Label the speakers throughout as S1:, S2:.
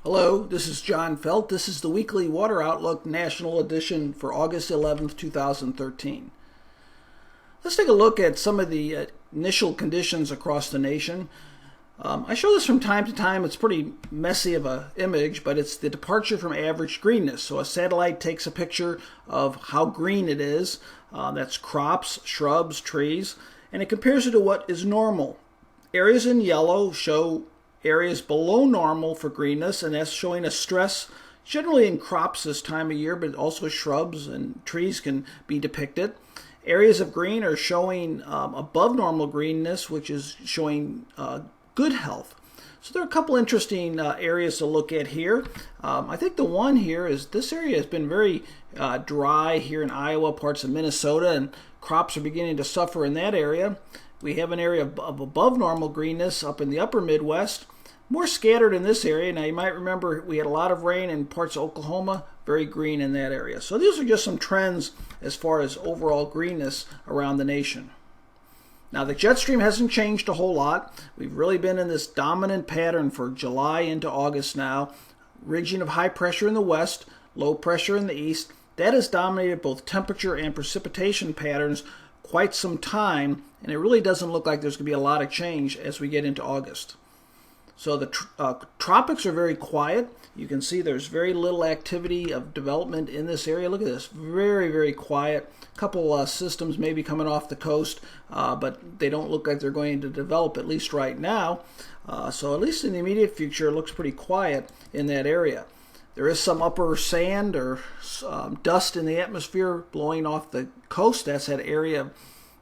S1: Hello, this is John Feldt. This is the Weekly Water Outlook National Edition for August 11th, 2013. Let's take a look at some of the initial conditions across the nation. I show this from time to time. It's pretty messy of an image, but it's the departure from average greenness. So a satellite takes a picture of how green it is. That's crops, shrubs, trees, and it compares it to what is normal. Areas in yellow show areas below normal for greenness, and that's showing a stress generally in crops this time of year, but also shrubs and trees can be depicted. Areas of green are showing above normal greenness, which is showing good health. So there are a couple interesting areas to look at here. I think the one here is this area has been very dry here in Iowa, parts of Minnesota, and crops are beginning to suffer in that area. We have an area of above normal greenness up in the upper Midwest, more scattered in this area. Now you might remember we had a lot of rain in parts of Oklahoma, very green in that area. So these are just some trends as far as overall greenness around the nation. Now the jet stream hasn't changed a whole lot. We've really been in this dominant pattern for July into August now. Region of high pressure in the west, low pressure in the east. That has dominated both temperature and precipitation patterns quite some time, and it really doesn't look like there's going to be a lot of change as we get into August. So the tropics are very quiet. You can see there's very little activity of development in this area. Look at this, very, very quiet. A couple systems maybe coming off the coast, but they don't look like they're going to develop, at least right now. So at least in the immediate future, it looks pretty quiet in that area. There is some upper sand or dust in the atmosphere blowing off the coast. That's that area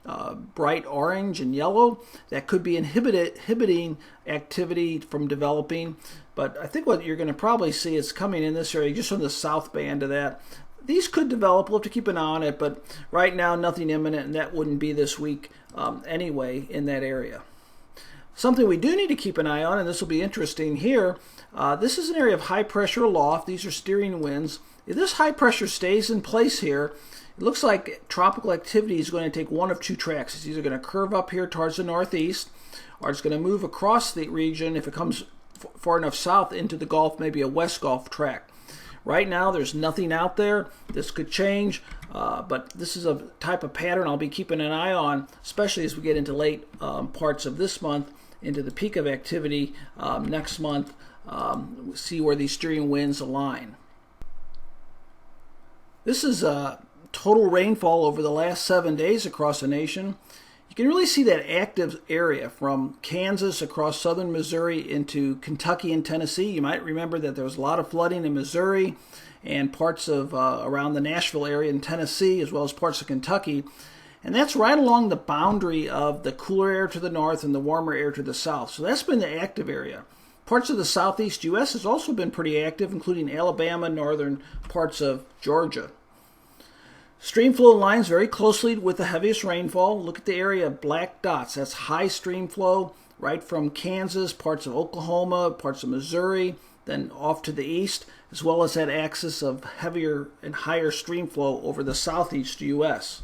S1: of bright orange and yellow. That could be inhibiting activity from developing. But I think what you're going to probably see is coming in this area, just on the south band of that. These could develop. We'll have to keep an eye on it. But right now, nothing imminent, and that wouldn't be this week anyway in that area. Something we do need to keep an eye on, and this will be interesting here, this is an area of high pressure aloft. These are steering winds. If this high pressure stays in place here, it looks like tropical activity is going to take one of two tracks. It's either going to curve up here towards the northeast, or it's going to move across the region if it comes far enough south into the Gulf, maybe a West Gulf track. Right now, there's nothing out there. This could change, but this is a type of pattern I'll be keeping an eye on, especially as we get into late parts of this month, into the peak of activity next month. We'll see where these steering winds align. This is total rainfall over the last 7 days across the nation. You can really see that active area from Kansas across southern Missouri into Kentucky and Tennessee. You might remember that there was a lot of flooding in Missouri and parts of around the Nashville area in Tennessee, as well as parts of Kentucky. And that's right along the boundary of the cooler air to the north and the warmer air to the south. So that's been the active area. Parts of the southeast U.S. has also been pretty active, including Alabama, northern parts of Georgia. Stream flow lines very closely with the heaviest rainfall. Look at the area of black dots. That's high stream flow right from Kansas, parts of Oklahoma, parts of Missouri, then off to the east, as well as that axis of heavier and higher stream flow over the southeast U.S.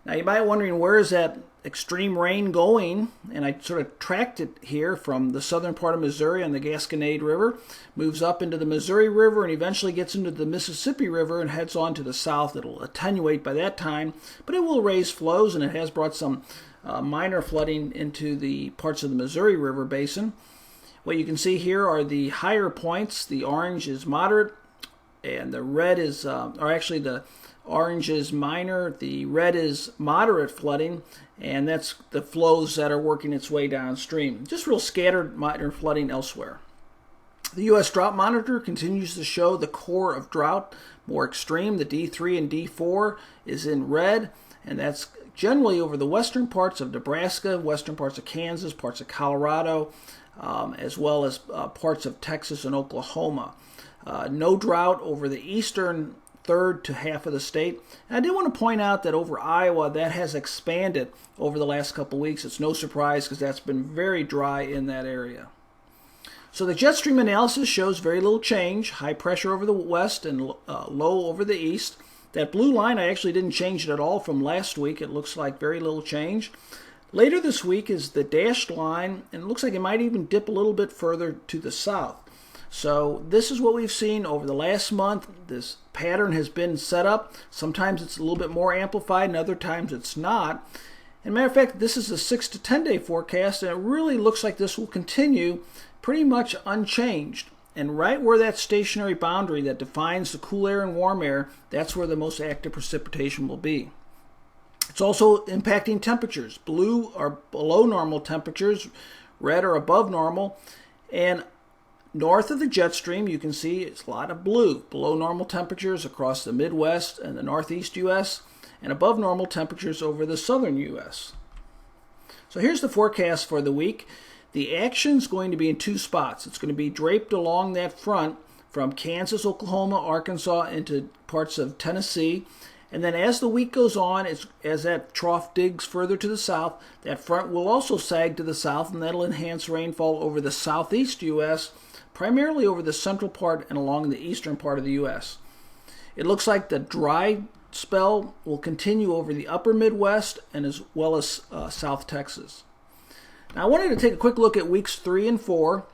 S1: Now you might be wondering, where is that extreme rain going? And I sort of tracked it here from the southern part of Missouri on the Gasconade River, moves up into the Missouri River and eventually gets into the Mississippi River and heads on to the south. It'll attenuate by that time, but it will raise flows, and it has brought some minor flooding into the parts of the Missouri River basin. What you can see here are the higher points. The orange is moderate, and the red is, the orange is minor, the red is moderate flooding, and that's the flows that are working its way downstream. Just real scattered minor flooding elsewhere. The U.S. Drought Monitor continues to show the core of drought more extreme. The D3 and D4 is in red, and that's generally over the western parts of Nebraska, western parts of Kansas, parts of Colorado, as well as parts of Texas and Oklahoma. No drought over the eastern third to half of the state. And I did want to point out that over Iowa, that has expanded over the last couple weeks. It's no surprise because that's been very dry in that area. So the jet stream analysis shows very little change. High pressure over the west and low over the east. That blue line, I actually didn't change it at all from last week. It looks like very little change. Later this week is the dashed line, and it looks like it might even dip a little bit further to the south. So this is what we've seen over the last month. This pattern has been set up. Sometimes it's a little bit more amplified and other times it's not. And matter of fact, this is a 6 to 10 day forecast, and it really looks like this will continue pretty much unchanged. And right where that stationary boundary that defines the cool air and warm air, that's where the most active precipitation will be. It's also impacting temperatures. Blue are below normal temperatures, red are above normal, and north of the jet stream you can see it's a lot of blue, below normal temperatures across the Midwest and the Northeast U.S., and above normal temperatures over the southern U.S. So here's the forecast for the week. The action's going to be in two spots. It's going to be draped along that front from Kansas, Oklahoma, Arkansas into parts of Tennessee. And then as the week goes on, as that trough digs further to the south, that front will also sag to the south, and that'll enhance rainfall over the southeast U.S., primarily over the central part and along the eastern part of the U.S. It looks like the dry spell will continue over the upper Midwest and as well as South Texas. Now I wanted to take a quick look at weeks 3 and 4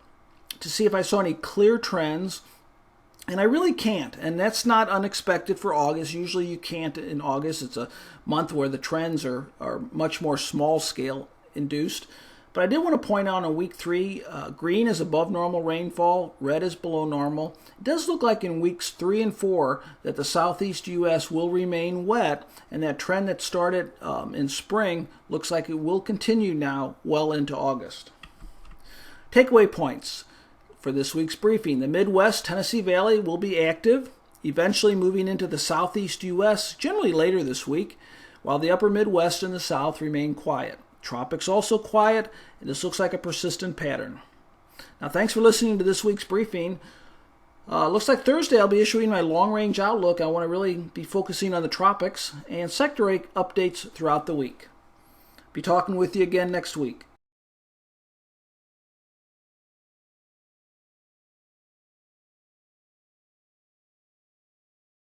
S1: to see if I saw any clear trends, and I really can't, and that's not unexpected for August. Usually you can't in August. It's a month where the trends are much more small scale induced. But I did want to point out on week 3, green is above normal rainfall, red is below normal. It does look like in weeks 3 and 4 that the southeast U.S. will remain wet, and that trend that started in spring looks like it will continue now well into August. Takeaway points for this week's briefing. The Midwest Tennessee Valley will be active, eventually moving into the southeast U.S. generally later this week, while the upper Midwest and the South remain quiet. Tropics also quiet, and this looks like a persistent pattern. Now, thanks for listening to this week's briefing. Looks like Thursday I'll be issuing my long-range outlook. I want to really be focusing on the tropics and sector updates throughout the week. Be talking with you again next week.